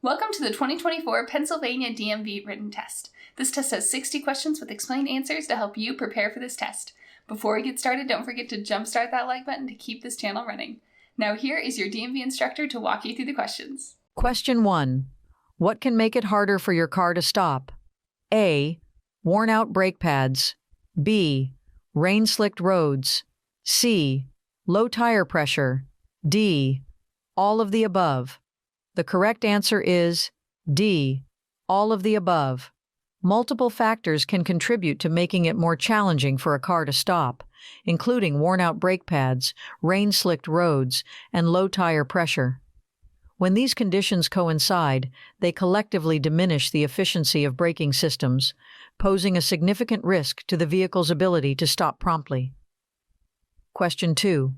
Welcome to the 2024 Pennsylvania DMV written test. This test has 60 questions with explained answers to help you prepare for this test. Before we get started, don't forget to jumpstart that like button to keep this channel running. Now here is your DMV instructor to walk you through the questions. Question 1. What can make it harder for your car to stop? A. Worn out brake pads. B. Rain-slicked roads. C. Low tire pressure. D. All of the above. The correct answer is D. All of the above. Multiple factors can contribute to making it more challenging for a car to stop, including worn-out brake pads, rain-slicked roads, and low tire pressure. When these conditions coincide, they collectively diminish the efficiency of braking systems, posing a significant risk to the vehicle's ability to stop promptly. Question 2.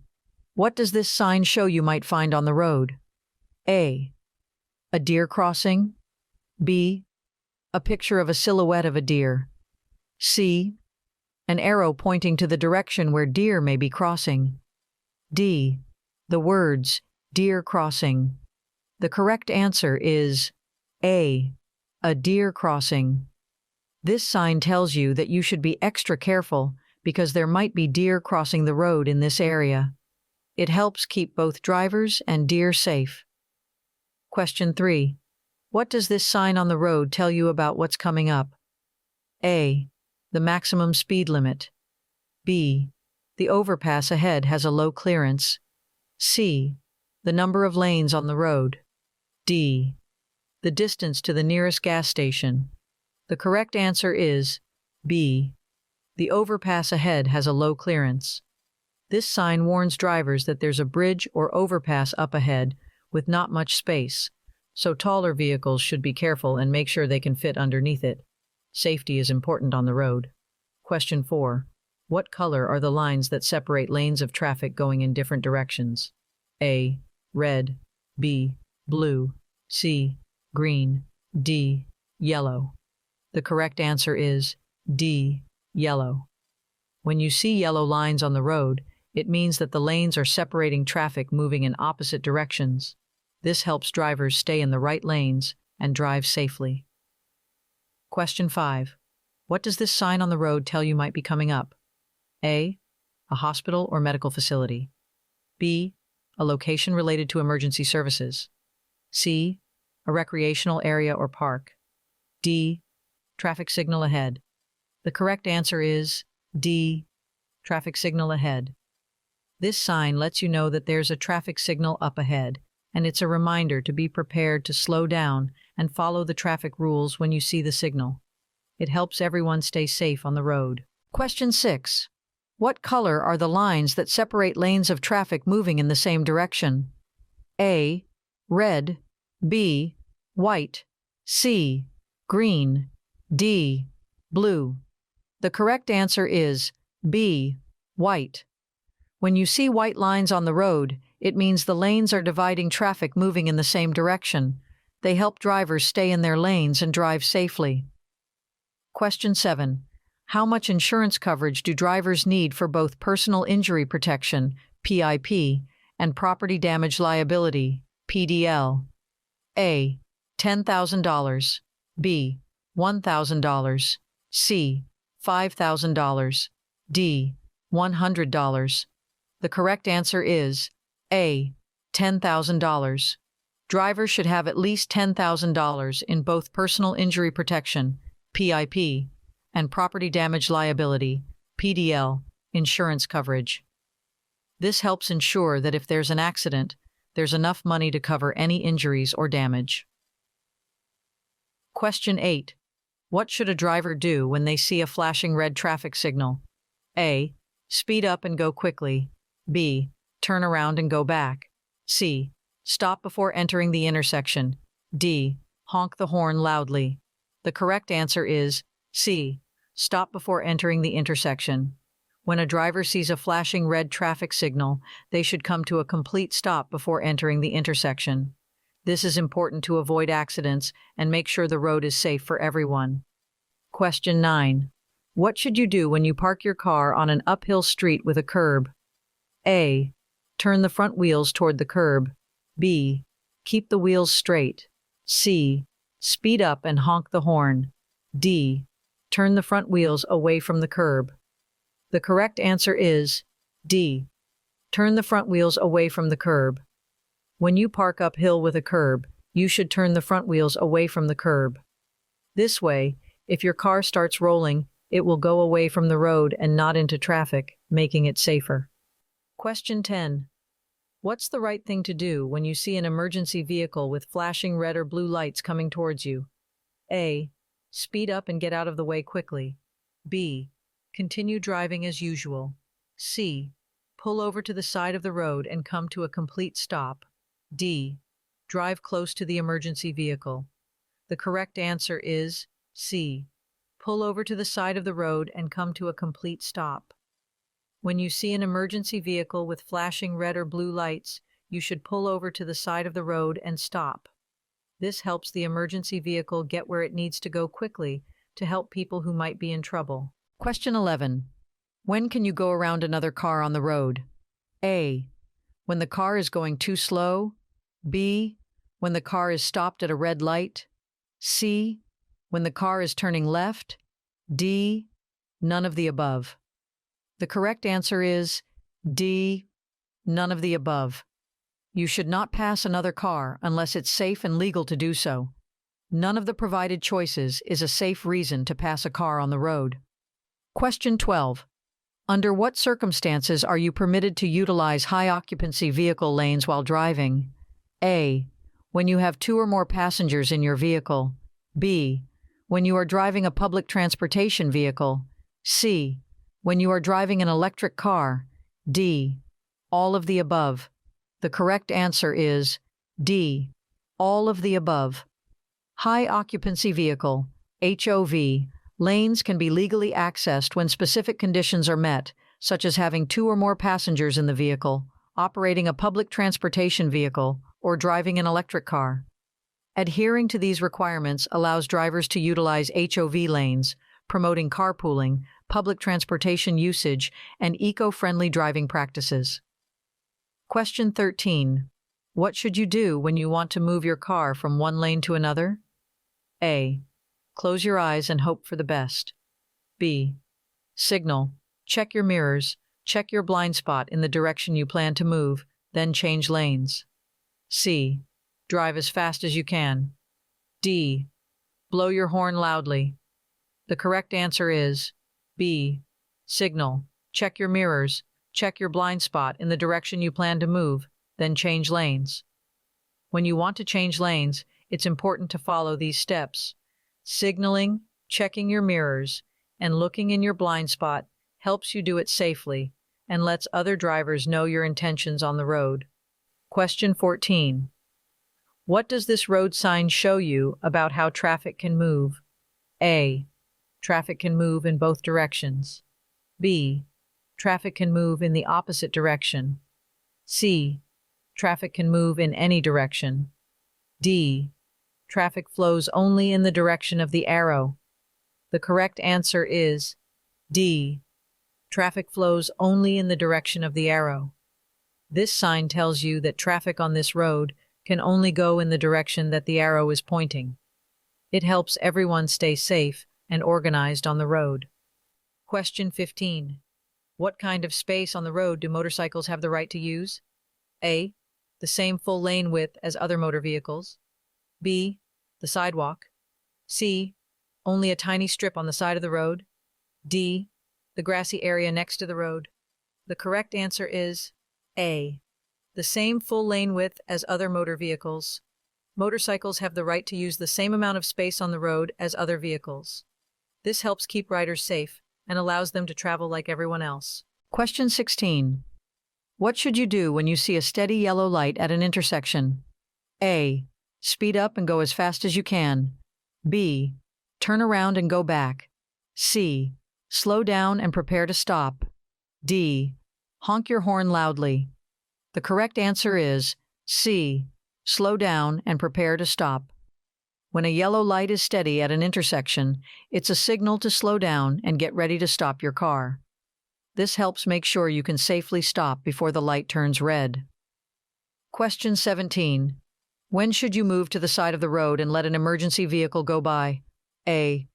What does this sign show you might find on the road? A. A deer crossing. B. A picture of a silhouette of a deer. C. An arrow pointing to the direction where deer may be crossing. D. The words, deer crossing. The correct answer is A. A deer crossing. This sign tells you that you should be extra careful because there might be deer crossing the road in this area. It helps keep both drivers and deer safe. Question 3. What does this sign on the road tell you about what's coming up? A. The maximum speed limit. B. The overpass ahead has a low clearance. C. The number of lanes on the road. D. The distance to the nearest gas station. The correct answer is B. The overpass ahead has a low clearance. This sign warns drivers that there's a bridge or overpass up ahead with not much space, so taller vehicles should be careful and make sure they can fit underneath it. Safety is important on the road. Question 4. What color are the lines that separate lanes of traffic going in different directions? A. Red. B. Blue. C. Green. D. Yellow. The correct answer is D. Yellow. When you see yellow lines on the road, it means that the lanes are separating traffic moving in opposite directions. This helps drivers stay in the right lanes and drive safely. Question 5. What does this sign on the road tell you might be coming up? A. A hospital or medical facility. B. A location related to emergency services. C. A recreational area or park. D. Traffic signal ahead. The correct answer is D. Traffic signal ahead. This sign lets you know that there's a traffic signal up ahead, and it's a reminder to be prepared to slow down and follow the traffic rules when you see the signal. It helps everyone stay safe on the road. Question 6. What color are the lines that separate lanes of traffic moving in the same direction? A. Red. B. White. C. Green. D. Blue. The correct answer is B. White. When you see white lines on the road, it means the lanes are dividing traffic moving in the same direction. They help drivers stay in their lanes and drive safely. Question 7. How much insurance coverage do drivers need for both personal injury protection, PIP, and property damage liability, PDL? A. $10,000. B. $1,000. C. $5,000. D. $100. The correct answer is A. $10,000. Drivers should have at least $10,000 in both personal injury protection, PIP, and property damage liability, PDL, insurance coverage. This helps ensure that if there's an accident, there's enough money to cover any injuries or damage. Question 8. What should a driver do when they see a flashing red traffic signal? A. Speed up and go quickly. B. Turn around and go back. C. Stop before entering the intersection. D. Honk the horn loudly. The correct answer is C. Stop before entering the intersection. When a driver sees a flashing red traffic signal, they should come to a complete stop before entering the intersection. This is important to avoid accidents and make sure the road is safe for everyone. Question 9. What should you do when you park your car on an uphill street with a curb? A. Turn the front wheels toward the curb. B. Keep the wheels straight. C. Speed up and honk the horn. D. Turn the front wheels away from the curb. The correct answer is D. Turn the front wheels away from the curb. When you park uphill with a curb, you should turn the front wheels away from the curb. This way, if your car starts rolling, it will go away from the road and not into traffic, making it safer. Question 10. What's the right thing to do when you see an emergency vehicle with flashing red or blue lights coming towards you? A. Speed up and get out of the way quickly. B. Continue driving as usual. C. Pull over to the side of the road and come to a complete stop. D. Drive close to the emergency vehicle. The correct answer is C. Pull over to the side of the road and come to a complete stop. When you see an emergency vehicle with flashing red or blue lights, you should pull over to the side of the road and stop. This helps the emergency vehicle get where it needs to go quickly to help people who might be in trouble. Question 11. When can you go around another car on the road? A. When the car is going too slow. B. When the car is stopped at a red light. C. When the car is turning left. D. None of the above. The correct answer is D. None of the above. You should not pass another car unless it's safe and legal to do so. None of the provided choices is a safe reason to pass a car on the road. Question 12. Under what circumstances are you permitted to utilize high-occupancy vehicle lanes while driving? A. When you have 2 or more passengers in your vehicle. B. When you are driving a public transportation vehicle. C. When you are driving an electric car. D. All of the above. The correct answer is D. All of the above. High-occupancy vehicle, HOV, lanes can be legally accessed when specific conditions are met, such as having 2 or more passengers in the vehicle, operating a public transportation vehicle, or driving an electric car. Adhering to these requirements allows drivers to utilize HOV lanes, promoting carpooling, public transportation usage, and eco-friendly driving practices. Question 13. What should you do when you want to move your car from one lane to another? A. Close your eyes and hope for the best. B. Signal. Check your mirrors. Check your blind spot in the direction you plan to move, then change lanes. C. Drive as fast as you can. D. Blow your horn loudly. The correct answer is B. Signal. Check your mirrors. Check your blind spot in the direction you plan to move, then change lanes. When you want to change lanes, it's important to follow these steps. Signaling, checking your mirrors, and looking in your blind spot helps you do it safely and lets other drivers know your intentions on the road. Question 14. What does this road sign show you about how traffic can move? A. Traffic can move in both directions. B. Traffic can move in the opposite direction. C. Traffic can move in any direction. D. Traffic flows only in the direction of the arrow. The correct answer is D. Traffic flows only in the direction of the arrow. This sign tells you that traffic on this road can only go in the direction that the arrow is pointing. It helps everyone stay safe and organized on the road. Question 15. What kind of space on the road do motorcycles have the right to use? A. The same full lane width as other motor vehicles. B. The sidewalk. C. Only a tiny strip on the side of the road. D. The grassy area next to the road. The correct answer is A. The same full lane width as other motor vehicles. Motorcycles have the right to use the same amount of space on the road as other vehicles. This helps keep riders safe and allows them to travel like everyone else. Question 16. What should you do when you see a steady yellow light at an intersection? A. Speed up and go as fast as you can. B. Turn around and go back. C. Slow down and prepare to stop. D. Honk your horn loudly. The correct answer is C. Slow down and prepare to stop. When a yellow light is steady at an intersection, it's a signal to slow down and get ready to stop your car. This helps make sure you can safely stop before the light turns red. Question 17. When should you move to the side of the road and let an emergency vehicle go by? A.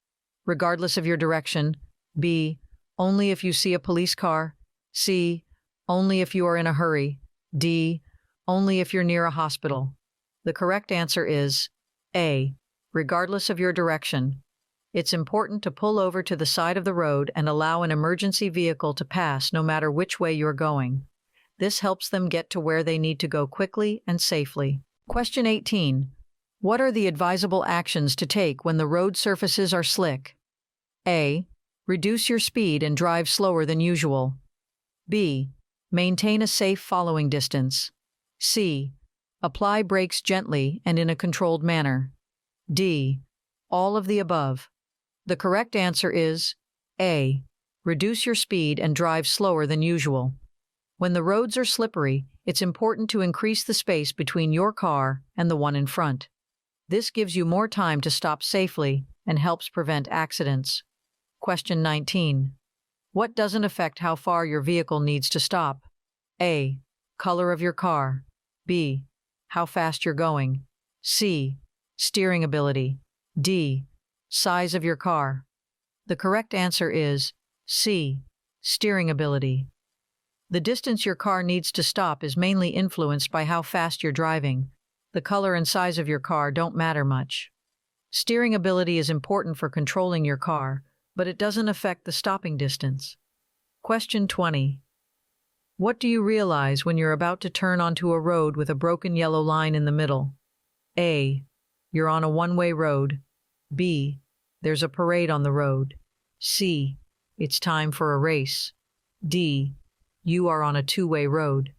Regardless of your direction. B. Only if you see a police car. C. Only if you are in a hurry. D. Only if you're near a hospital. The correct answer is A. Regardless of your direction. It's important to pull over to the side of the road and allow an emergency vehicle to pass no matter which way you're going. This helps them get to where they need to go quickly and safely. Question 18. What are the advisable actions to take when the road surfaces are slick? A. Reduce your speed and drive slower than usual. B. Maintain a safe following distance. C. Apply brakes gently and in a controlled manner. D. All of the above. The correct answer is A. Reduce your speed and drive slower than usual. When the roads are slippery, it's important to increase the space between your car and the one in front. This gives you more time to stop safely and helps prevent accidents. Question 19. What doesn't affect how far your vehicle needs to stop? A. Color of your car. B. How fast you're going. C. Steering ability. D. Size of your car. The correct answer is C. Steering ability. The distance your car needs to stop is mainly influenced by how fast you're driving. The color and size of your car don't matter much. Steering ability is important for controlling your car, but it doesn't affect the stopping distance. Question 20. What do you realize when you're about to turn onto a road with a broken yellow line in the middle? A. You're on a one-way road. B. There's a parade on the road. C. It's time for a race. D. You are on a two-way road.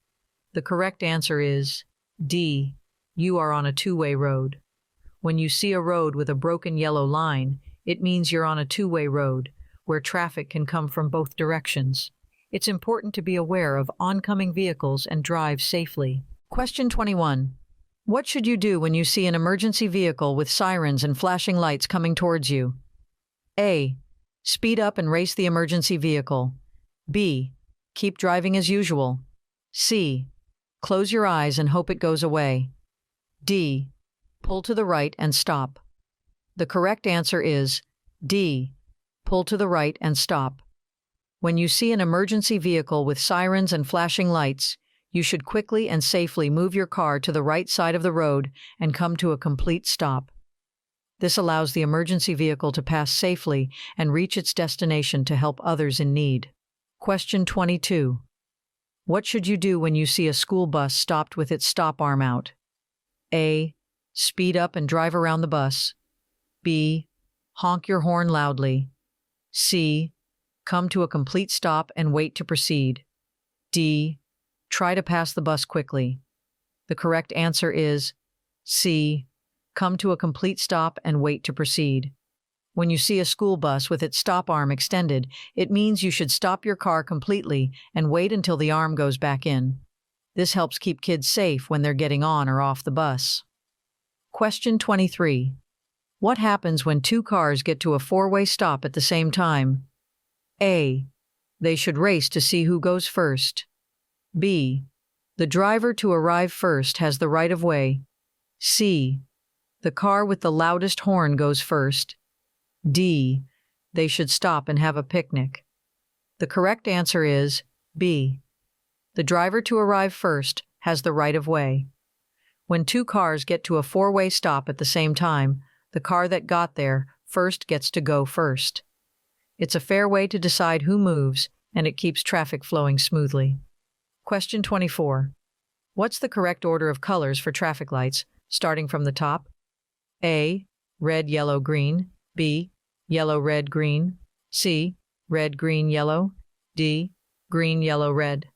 The correct answer is D. You are on a two-way road. When you see a road with a broken yellow line, it means you're on a two-way road, where traffic can come from both directions. It's important to be aware of oncoming vehicles and drive safely. Question 21. What should you do when you see an emergency vehicle with sirens and flashing lights coming towards you? A. Speed up and race the emergency vehicle. B. Keep driving as usual. C. Close your eyes and hope it goes away. D. Pull to the right and stop. The correct answer is D. Pull to the right and stop. When you see an emergency vehicle with sirens and flashing lights, you should quickly and safely move your car to the right side of the road and come to a complete stop. This allows the emergency vehicle to pass safely and reach its destination to help others in need. Question 22. What should you do when you see a school bus stopped with its stop arm out? A. Speed up and drive around the bus. B. Honk your horn loudly. C. Come to a complete stop and wait to proceed. D. Try to pass the bus quickly. The correct answer is C. Come to a complete stop and wait to proceed. When you see a school bus with its stop arm extended, it means you should stop your car completely and wait until the arm goes back in. This helps keep kids safe when they're getting on or off the bus. Question 23. What happens when two cars get to a four-way stop at the same time? A. They should race to see who goes first. B. The driver to arrive first has the right of way. C. The car with the loudest horn goes first. D. They should stop and have a picnic. The correct answer is B. The driver to arrive first has the right of way. When two cars get to a four-way stop at the same time, the car that got there first gets to go first. It's a fair way to decide who moves, and it keeps traffic flowing smoothly. Question 24. What's the correct order of colors for traffic lights, starting from the top? A. Red, yellow, green. B. Yellow, red, green. C. Red, green, yellow. D. Green, yellow, red.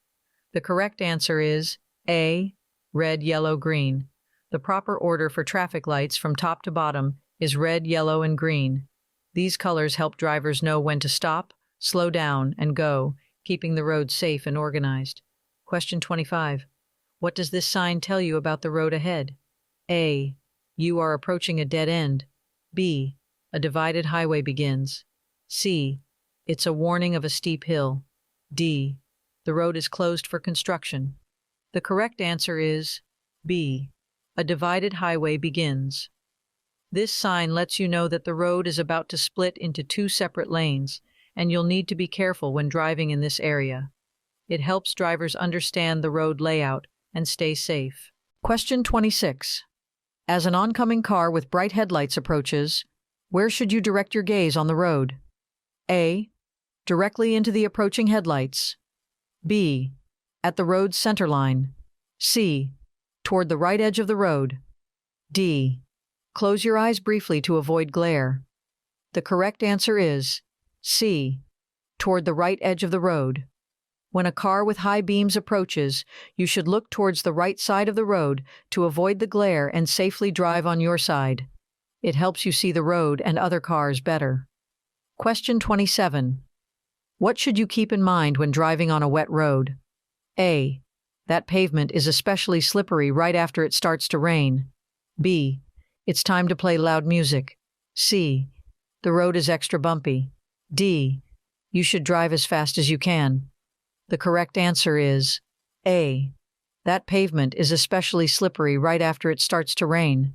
The correct answer is A. Red, yellow, green. The proper order for traffic lights from top to bottom is red, yellow, and green. These colors help drivers know when to stop, slow down, and go, keeping the road safe and organized. Question 25. What does this sign tell you about the road ahead? A. You are approaching a dead end. B. A divided highway begins. C. It's a warning of a steep hill. D. The road is closed for construction. The correct answer is B. A divided highway begins. This sign lets you know that the road is about to split into two separate lanes, and you'll need to be careful when driving in this area. It helps drivers understand the road layout and stay safe. Question 26. As an oncoming car with bright headlights approaches, where should you direct your gaze on the road? A. Directly into the approaching headlights. B. At the road's center line. C. Toward the right edge of the road. D. Close your eyes briefly to avoid glare. The correct answer is C. Toward the right edge of the road. When a car with high beams approaches, you should look towards the right side of the road to avoid the glare and safely drive on your side. It helps you see the road and other cars better. Question 27. What should you keep in mind when driving on a wet road? A. That pavement is especially slippery right after it starts to rain. B. It's time to play loud music. C. The road is extra bumpy. D. You should drive as fast as you can. The correct answer is A. That pavement is especially slippery right after it starts to rain.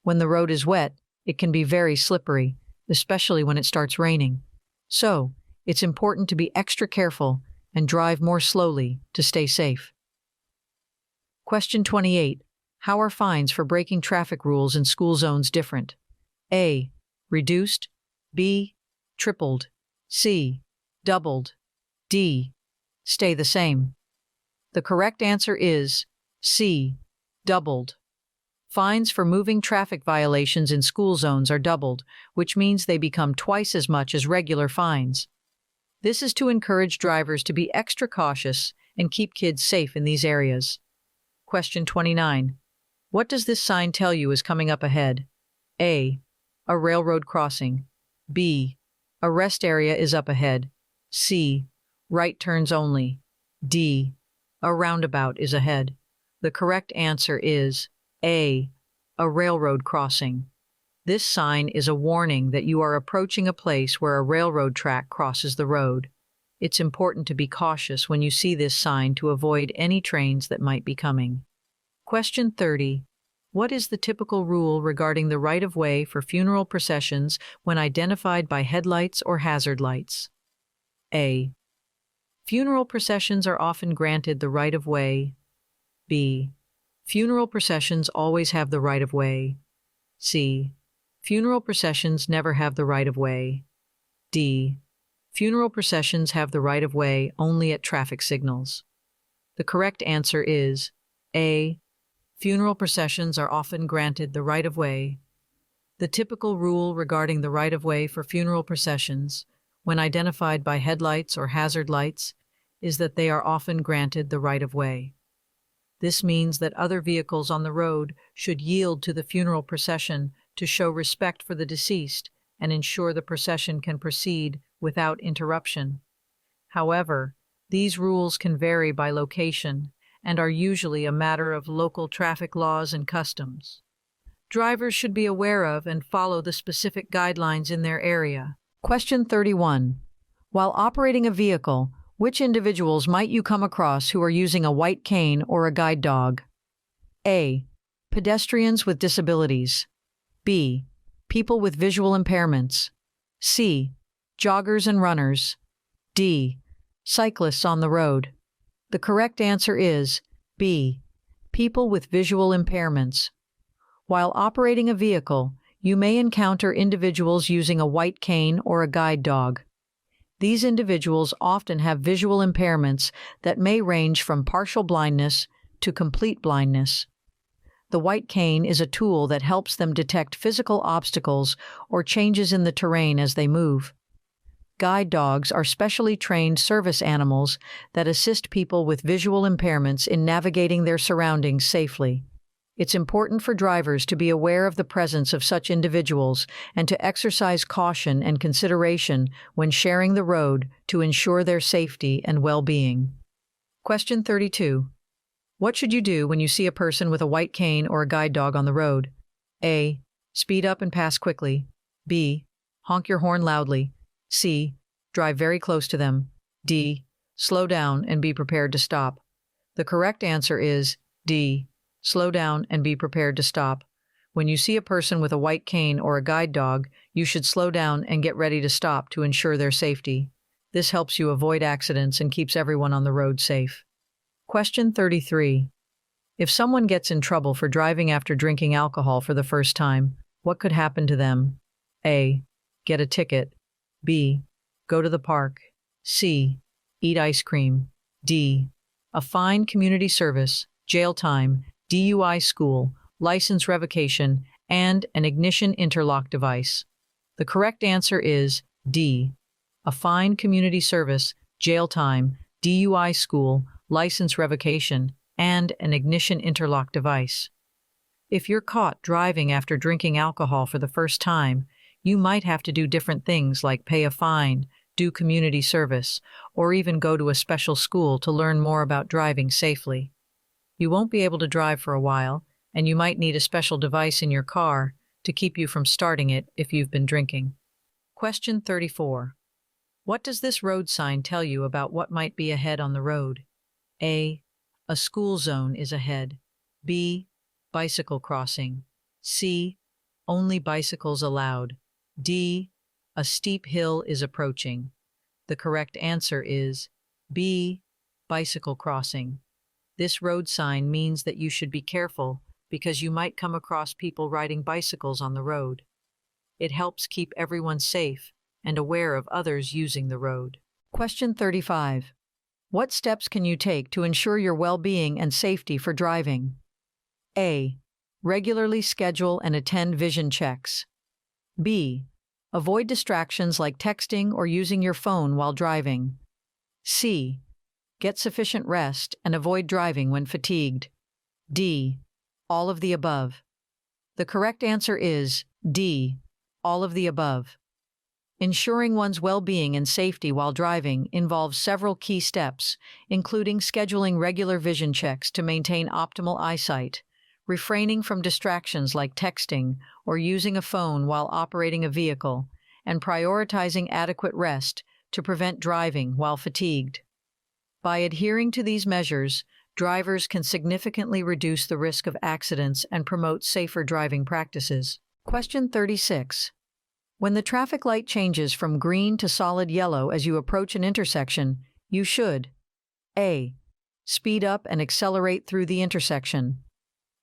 When the road is wet, it can be very slippery, especially when it starts raining. So, it's important to be extra careful and drive more slowly to stay safe. Question 28. How are fines for breaking traffic rules in school zones different? A. Reduced. B. Tripled. C. Doubled. D. Stay the same. The correct answer is C. Doubled. Fines for moving traffic violations in school zones are doubled, which means they become twice as much as regular fines. This is to encourage drivers to be extra cautious and keep kids safe in these areas. Question 29. What does this sign tell you is coming up ahead? A. A railroad crossing. B. A rest area is up ahead. C. Right turns only. D. A roundabout is ahead. The correct answer is A. A railroad crossing. This sign is a warning that you are approaching a place where a railroad track crosses the road. It's important to be cautious when you see this sign to avoid any trains that might be coming. Question 30. What is the typical rule regarding the right-of-way for funeral processions when identified by headlights or hazard lights? A. Funeral processions are often granted the right-of-way. B. Funeral processions always have the right-of-way. C. Funeral processions never have the right-of-way. D. Funeral processions have the right-of-way only at traffic signals. The correct answer is A. Funeral processions are often granted the right-of-way. The typical rule regarding the right-of-way for funeral processions, when identified by headlights or hazard lights, is that they are often granted the right-of-way. This means that other vehicles on the road should yield to the funeral procession to show respect for the deceased and ensure the procession can proceed without interruption. However, these rules can vary by location and are usually a matter of local traffic laws and customs. Drivers should be aware of and follow the specific guidelines in their area. Question 31. While operating a vehicle, which individuals might you come across who are using a white cane or a guide dog? A. Pedestrians with disabilities. B. People with visual impairments. C. Joggers and runners. D. Cyclists on the road. The correct answer is B. People with visual impairments. While operating a vehicle, you may encounter individuals using a white cane or a guide dog. These individuals often have visual impairments that may range from partial blindness to complete blindness. The white cane is a tool that helps them detect physical obstacles or changes in the terrain as they move. Guide dogs are specially trained service animals that assist people with visual impairments in navigating their surroundings safely. It's important for drivers to be aware of the presence of such individuals and to exercise caution and consideration when sharing the road to ensure their safety and well-being. Question 32. What should you do when you see a person with a white cane or a guide dog on the road? A. Speed up and pass quickly. B. Honk your horn loudly. C. Drive very close to them. D. Slow down and be prepared to stop. The correct answer is D. slow down and be prepared to stop. When you see a person with a white cane or a guide dog, you should slow down and get ready to stop to ensure their safety. This helps you avoid accidents and keeps everyone on the road safe. Question 33. If someone gets in trouble for driving after drinking alcohol for the first time, what could happen to them? A. Get a ticket. B. Go to the park. C. Eat ice cream. D. A fine, community service, jail time, DUI school, license revocation, and an ignition interlock device. The correct answer is D. A fine, community service, jail time, DUI school, license revocation, and an ignition interlock device. If you're caught driving after drinking alcohol for the first time, you might have to do different things like pay a fine, do community service, or even go to a special school to learn more about driving safely. You won't be able to drive for a while, and you might need a special device in your car to keep you from starting it if you've been drinking. Question 34. What does this road sign tell you about what might be ahead on the road? A. A school zone is ahead. B. Bicycle crossing. C. Only bicycles allowed. D. A steep hill is approaching. The correct answer is B. Bicycle crossing. This road sign means that you should be careful because you might come across people riding bicycles on the road. It helps keep everyone safe and aware of others using the road. Question 35. What steps can you take to ensure your well-being and safety for driving? A. Regularly schedule and attend vision checks. B. Avoid distractions like texting or using your phone while driving. C. Get sufficient rest and avoid driving when fatigued. D. All of the above. The correct answer is D. All of the above. Ensuring one's well-being and safety while driving involves several key steps, including scheduling regular vision checks to maintain optimal eyesight, refraining from distractions like texting or using a phone while operating a vehicle, and prioritizing adequate rest to prevent driving while fatigued. By adhering to these measures, drivers can significantly reduce the risk of accidents and promote safer driving practices. Question 36. When the traffic light changes from green to solid yellow as you approach an intersection, you should A. Speed up and accelerate through the intersection.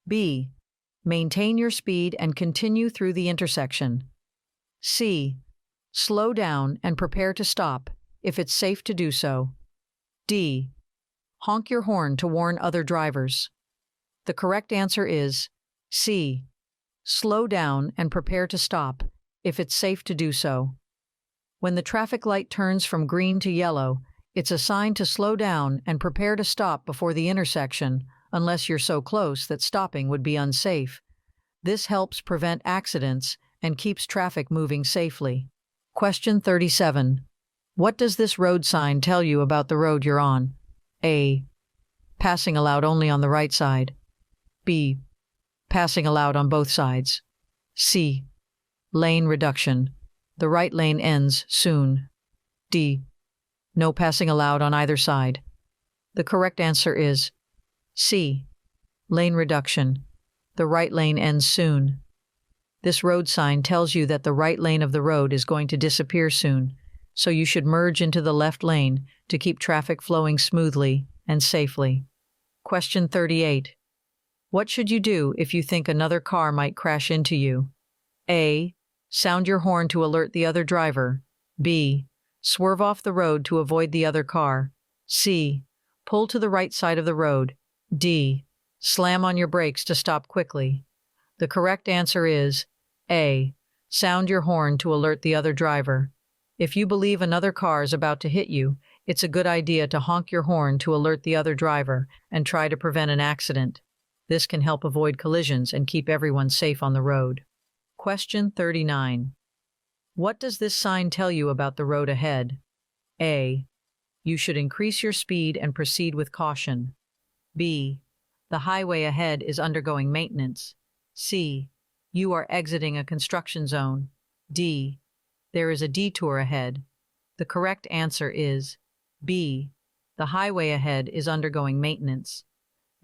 B. Maintain your speed and continue through the intersection. C. Slow down and prepare to stop if it's safe to do so. D. Honk your horn to warn other drivers. The correct answer is C. Slow down and prepare to stop if it's safe to do so. When the traffic light turns from green to yellow, it's a sign to slow down and prepare to stop before the intersection, unless you're so close that stopping would be unsafe. This helps prevent accidents and keeps traffic moving safely. Question 37. What does this road sign tell you about the road you're on? A. Passing allowed only on the right side. B. Passing allowed on both sides. C. Lane reduction. The right lane ends soon. D. No passing allowed on either side. The correct answer is C. Lane reduction. The right lane ends soon. This road sign tells you that the right lane of the road is going to disappear soon, so you should merge into the left lane to keep traffic flowing smoothly and safely. Question 38. What should you do if you think another car might crash into you? A. Sound your horn to alert the other driver. B. Swerve off the road to avoid the other car. C. Pull to the right side of the road. D. Slam on your brakes to stop quickly. The correct answer is A. Sound your horn to alert the other driver. If you believe another car is about to hit you, it's a good idea to honk your horn to alert the other driver and try to prevent an accident. This can help avoid collisions and keep everyone safe on the road. Question 39. What does this sign tell you about the road ahead? A. You should increase your speed and proceed with caution. B. The highway ahead is undergoing maintenance. C. You are exiting a construction zone. D. There is a detour ahead. The correct answer is B. The highway ahead is undergoing maintenance.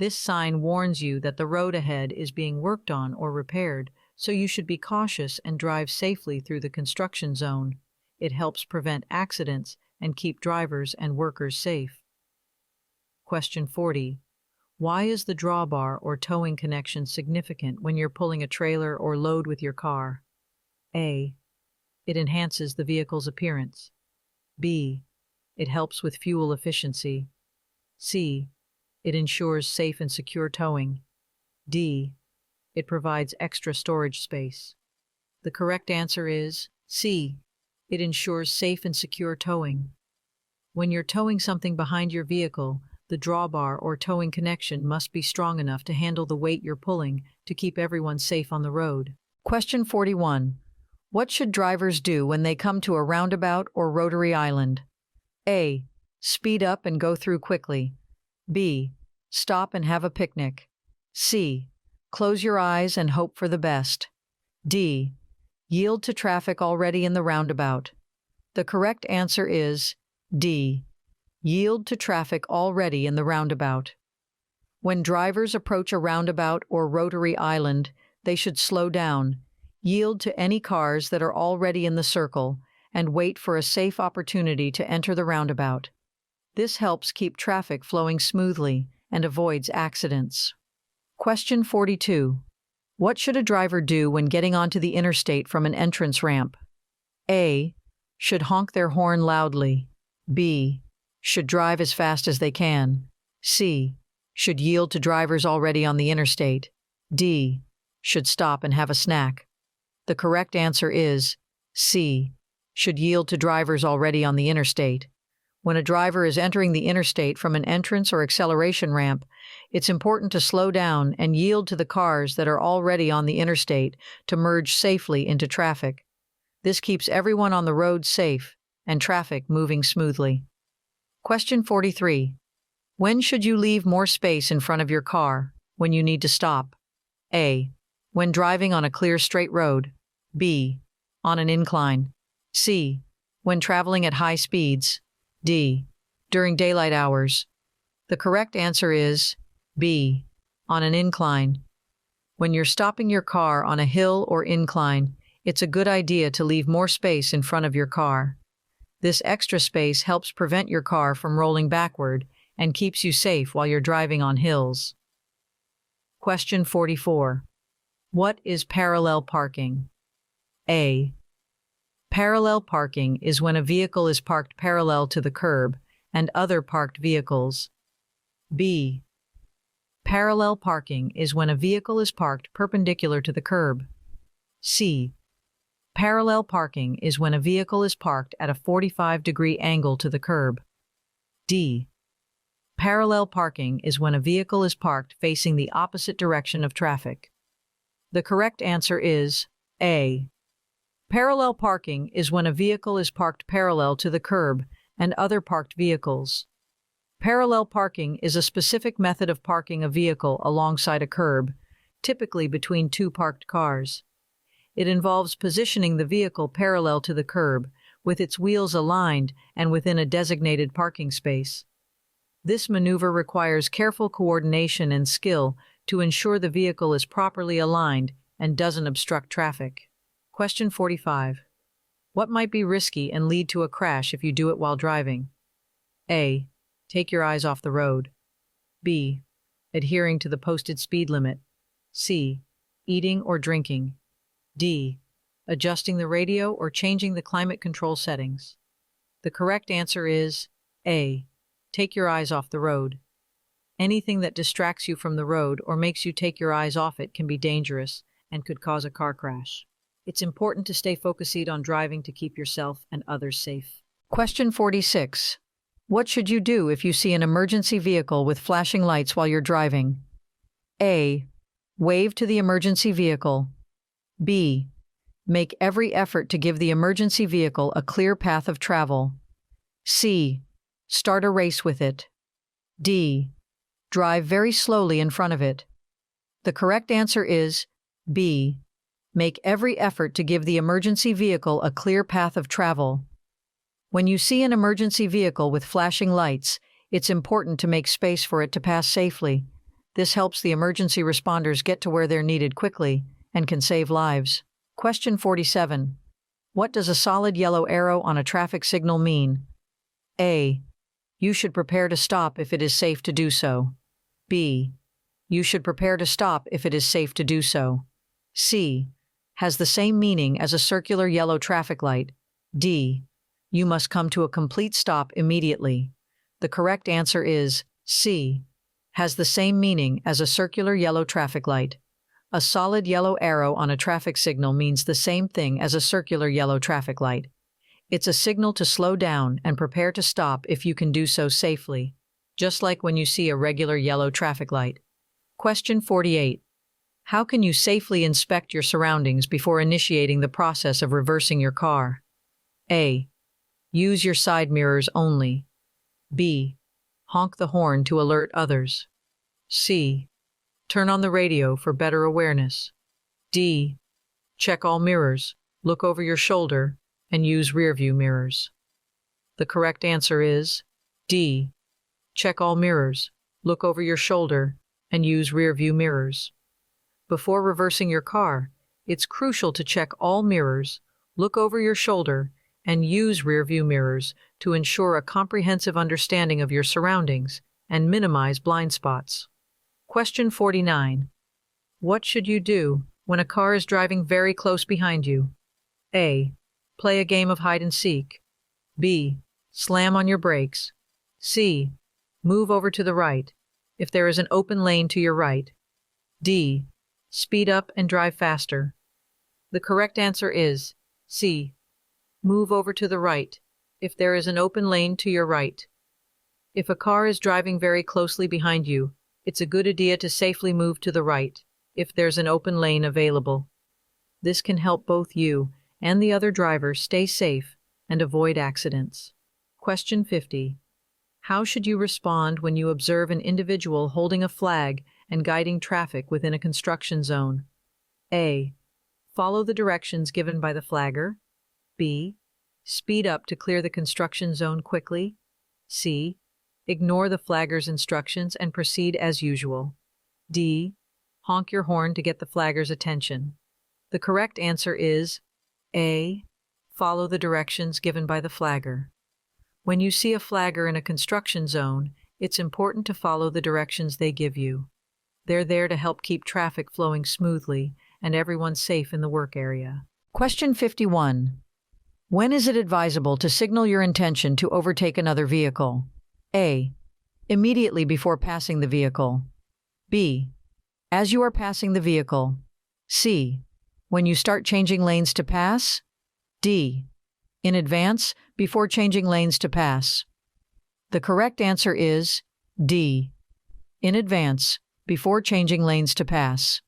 This sign warns you that the road ahead is being worked on or repaired, so you should be cautious and drive safely through the construction zone. It helps prevent accidents and keep drivers and workers safe. Question 40. Why is the drawbar or towing connection significant when you're pulling a trailer or load with your car? A. It enhances the vehicle's appearance. B. It helps with fuel efficiency. C. It ensures safe and secure towing. D. It provides extra storage space. The correct answer is C. It ensures safe and secure towing. When you're towing something behind your vehicle, the drawbar or towing connection must be strong enough to handle the weight you're pulling to keep everyone safe on the road. Question 41. What should drivers do when they come to a roundabout or rotary island? A. Speed up and go through quickly. B. Stop and have a picnic. C. Close your eyes and hope for the best. D. Yield to traffic already in the roundabout. The correct answer is D. Yield to traffic already in the roundabout. When drivers approach a roundabout or rotary island, they should slow down, yield to any cars that are already in the circle, and wait for a safe opportunity to enter the roundabout. This helps keep traffic flowing smoothly and avoids accidents. Question 42. What should a driver do when getting onto the interstate from an entrance ramp? A. Should honk their horn loudly. B. Should drive as fast as they can. C. Should yield to drivers already on the interstate. D. Should stop and have a snack. The correct answer is C. Should yield to drivers already on the interstate. When a driver is entering the interstate from an entrance or acceleration ramp, it's important to slow down and yield to the cars that are already on the interstate to merge safely into traffic. This keeps everyone on the road safe and traffic moving smoothly. Question 43. When should you leave more space in front of your car? When you need to stop? A. When driving on a clear straight road. B. On an incline. C. When traveling at high speeds. D. During daylight hours. The correct answer is B. On an incline. When you're stopping your car on a hill or incline, it's a good idea to leave more space in front of your car. This extra space helps prevent your car from rolling backward and keeps you safe while you're driving on hills. Question 44. What is parallel parking? A. Parallel parking is when a vehicle is parked parallel to the curb and other parked vehicles. B. Parallel parking is when a vehicle is parked perpendicular to the curb. C. Parallel parking is when a vehicle is parked at a 45-degree angle to the curb. D. Parallel parking is when a vehicle is parked facing the opposite direction of traffic. The correct answer is A. Parallel parking is when a vehicle is parked parallel to the curb and other parked vehicles. Parallel parking is a specific method of parking a vehicle alongside a curb, typically between two parked cars. It involves positioning the vehicle parallel to the curb, with its wheels aligned and within a designated parking space. This maneuver requires careful coordination and skill to ensure the vehicle is properly aligned and doesn't obstruct traffic. Question 45. What might be risky and lead to a crash if you do it while driving? A. Take your eyes off the road. B. Adhering to the posted speed limit. C. Eating or drinking. D. Adjusting the radio or changing the climate control settings. The correct answer is A. Take your eyes off the road. Anything that distracts you from the road or makes you take your eyes off it can be dangerous and could cause a car crash. It's important to stay focused on driving to keep yourself and others safe. Question 46. What should you do if you see an emergency vehicle with flashing lights while you're driving? A. Wave to the emergency vehicle. B. Make every effort to give the emergency vehicle a clear path of travel. C. Start a race with it. D. Drive very slowly in front of it. The correct answer is B. Make every effort to give the emergency vehicle a clear path of travel. When you see an emergency vehicle with flashing lights, it's important to make space for it to pass safely. This helps the emergency responders get to where they're needed quickly and can save lives. Question 47. What does a solid yellow arrow on a traffic signal mean? A. You should prepare to stop if it is safe to do so. B. You should prepare to stop if it is safe to do so. C. Has the same meaning as a circular yellow traffic light. D. You must come to a complete stop immediately. The correct answer is C. Has the same meaning as a circular yellow traffic light. A solid yellow arrow on a traffic signal means the same thing as a circular yellow traffic light. It's a signal to slow down and prepare to stop if you can do so safely, just like when you see a regular yellow traffic light. Question 48. How can you safely inspect your surroundings before initiating the process of reversing your car? A. Use your side mirrors only. B. Honk the horn to alert others. C. Turn on the radio for better awareness. D. Check all mirrors, look over your shoulder, and use rearview mirrors. The correct answer is D. Check all mirrors, look over your shoulder, and use rearview mirrors. Before reversing your car, it's crucial to check all mirrors, look over your shoulder, and use rearview mirrors to ensure a comprehensive understanding of your surroundings and minimize blind spots. Question 49. What should you do when a car is driving very close behind you? A. Play a game of hide and seek. B. Slam on your brakes. C. Move over to the right if there is an open lane to your right. D. Speed up and drive faster. The correct answer is C. Move over to the right if there is an open lane to your right. If a car is driving very closely behind you, it's a good idea to safely move to the right if there's an open lane available. This can help both you and the other driver stay safe and avoid accidents. Question 50. How should you respond when you observe an individual holding a flag and guiding traffic within a construction zone? A. Follow the directions given by the flagger. B. Speed up to clear the construction zone quickly. C. Ignore the flagger's instructions and proceed as usual. D. Honk your horn to get the flagger's attention. The correct answer is A. Follow the directions given by the flagger. When you see a flagger in a construction zone, it's important to follow the directions they give you. They're there to help keep traffic flowing smoothly and everyone safe in the work area. Question 51. When is it advisable to signal your intention to overtake another vehicle? A. Immediately before passing the vehicle. B. As you are passing the vehicle. C. When you start changing lanes to pass. D. In advance, before changing lanes to pass. The correct answer is D. In advance, before changing lanes to pass.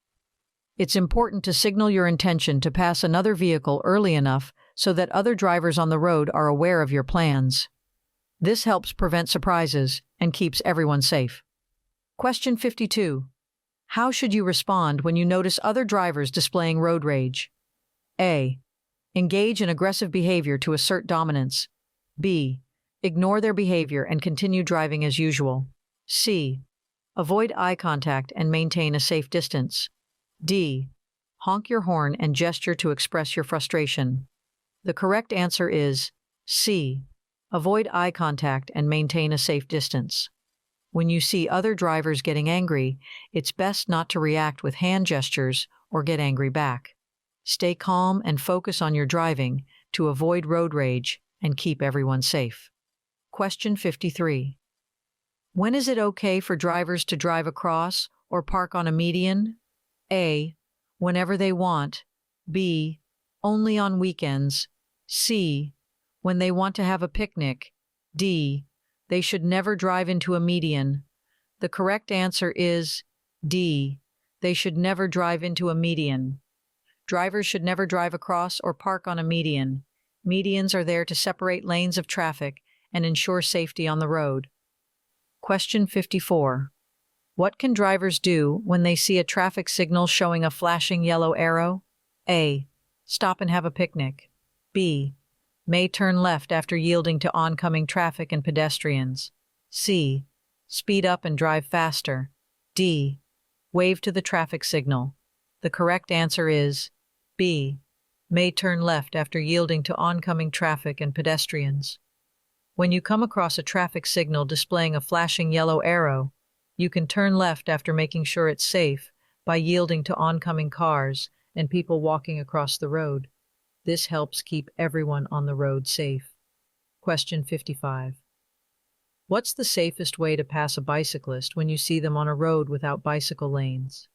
It's important to signal your intention to pass another vehicle early enough so that other drivers on the road are aware of your plans. This helps prevent surprises and keeps everyone safe. Question 52. How should you respond when you notice other drivers displaying road rage? A. Engage in aggressive behavior to assert dominance. B. Ignore their behavior and continue driving as usual. C. Avoid eye contact and maintain a safe distance. D. Honk your horn and gesture to express your frustration. The correct answer is C. Avoid eye contact and maintain a safe distance. When you see other drivers getting angry, it's best not to react with hand gestures or get angry back. Stay calm and focus on your driving to avoid road rage and keep everyone safe. Question 53. When is it okay for drivers to drive across or park on a median? A. Whenever they want. B. Only on weekends. C. When they want to have a picnic. D. They should never drive into a median. The correct answer is D. They should never drive into a median. Drivers should never drive across or park on a median. Medians are there to separate lanes of traffic and ensure safety on the road. Question 54. What can drivers do when they see a traffic signal showing a flashing yellow arrow? A. Stop and have a picnic. B. May turn left after yielding to oncoming traffic and pedestrians. C. Speed up and drive faster. D. Wave to the traffic signal. The correct answer is B. May turn left after yielding to oncoming traffic and pedestrians. When you come across a traffic signal displaying a flashing yellow arrow, you can turn left after making sure it's safe by yielding to oncoming cars and people walking across the road. This helps keep everyone on the road safe. Question 55. What's the safest way to pass a bicyclist when you see them on a road without bicycle lanes?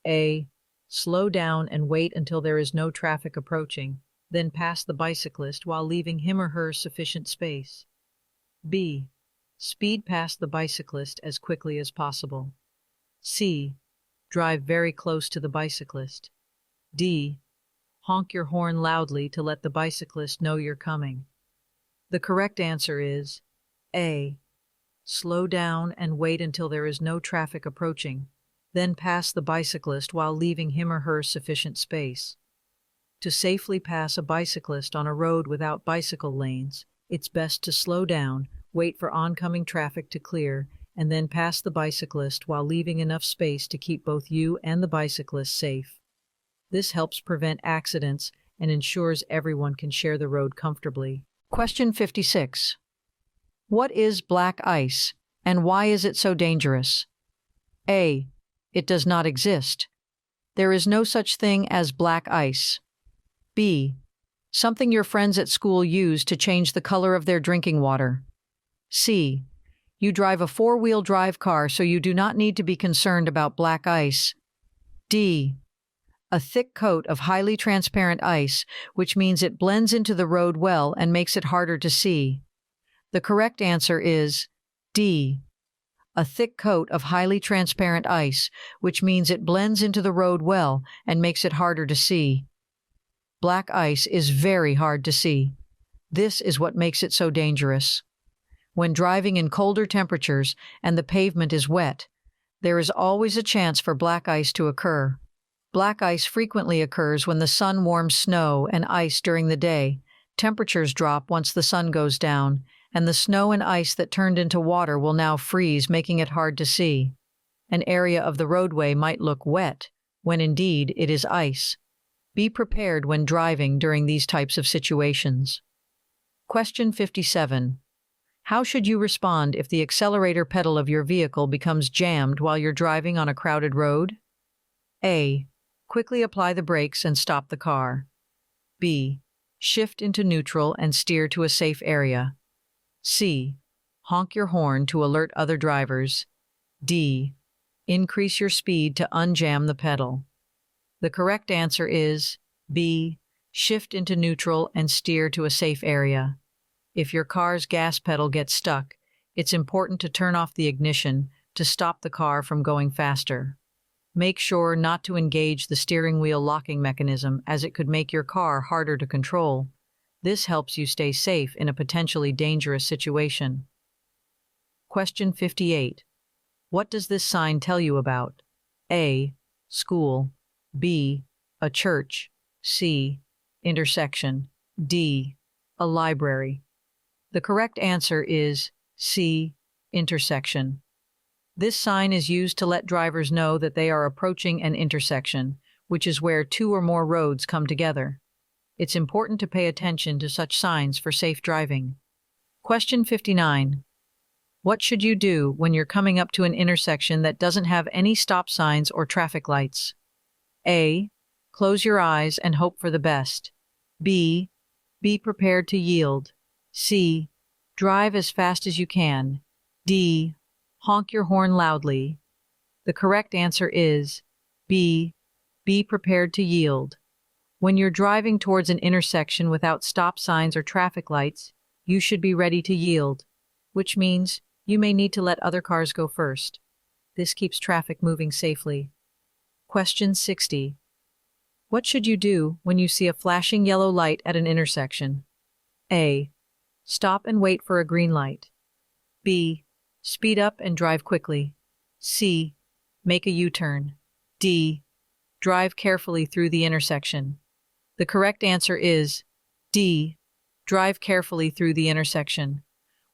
A. Slow down and wait until there is no traffic approaching, then pass the bicyclist while leaving him or her sufficient space. B. Speed past the bicyclist as quickly as possible. C. Drive very close to the bicyclist. D. Honk your horn loudly to let the bicyclist know you're coming. The correct answer is A. Slow down and wait until there is no traffic approaching, then pass the bicyclist while leaving him or her sufficient space. To safely pass a bicyclist on a road without bicycle lanes, it's best to slow down, wait for oncoming traffic to clear, and then pass the bicyclist while leaving enough space to keep both you and the bicyclist safe. This helps prevent accidents and ensures everyone can share the road comfortably. Question 56. What is black ice, and why is it so dangerous? A. It does not exist. There is no such thing as black ice. B. Something your friends at school use to change the color of their drinking water. C. You drive a four-wheel drive car, so you do not need to be concerned about black ice. D. A thick coat of highly transparent ice, which means it blends into the road well and makes it harder to see. The correct answer is D. A thick coat of highly transparent ice, which means it blends into the road well and makes it harder to see. Black ice is very hard to see. This is what makes it so dangerous. When driving in colder temperatures and the pavement is wet, there is always a chance for black ice to occur. Black ice frequently occurs when the sun warms snow and ice during the day. Temperatures drop once the sun goes down, and the snow and ice that turned into water will now freeze, making it hard to see. An area of the roadway might look wet, when indeed it is ice. Be prepared when driving during these types of situations. Question 57. How should you respond if the accelerator pedal of your vehicle becomes jammed while you're driving on a crowded road? A. Quickly apply the brakes and stop the car. B. Shift into neutral and steer to a safe area. C. Honk your horn to alert other drivers. D. Increase your speed to unjam the pedal. The correct answer is B. Shift into neutral and steer to a safe area. If your car's gas pedal gets stuck, it's important to turn off the ignition to stop the car from going faster. Make sure not to engage the steering wheel locking mechanism, as it could make your car harder to control. This helps you stay safe in a potentially dangerous situation. Question 58. What does this sign tell you about? A. School. B. A church. C. Intersection. D. A library. The correct answer is C. Intersection. This sign is used to let drivers know that they are approaching an intersection, which is where two or more roads come together. It's important to pay attention to such signs for safe driving. Question 59. What should you do when you're coming up to an intersection that doesn't have any stop signs or traffic lights? A. Close your eyes and hope for the best. B. Be prepared to yield. C. Drive as fast as you can. D. Honk your horn loudly. The correct answer is B. Be prepared to yield. When you're driving towards an intersection without stop signs or traffic lights, you should be ready to yield, which means you may need to let other cars go first. This keeps traffic moving safely. Question 60. What should you do when you see a flashing yellow light at an intersection? A. Stop and wait for a green light. B. Speed up and drive quickly. C. Make a U-turn. D. Drive carefully through the intersection. The correct answer is D. Drive carefully through the intersection.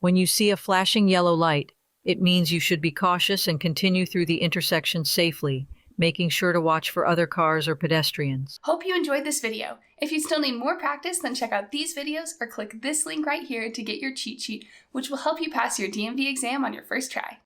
When you see a flashing yellow light, It means you should be cautious and continue through the intersection safely, making sure to watch for other cars or pedestrians. Hope you enjoyed this video. If you still need more practice, then check out these videos or click this link right here to get your cheat sheet, which will help you pass your DMV exam on your first try.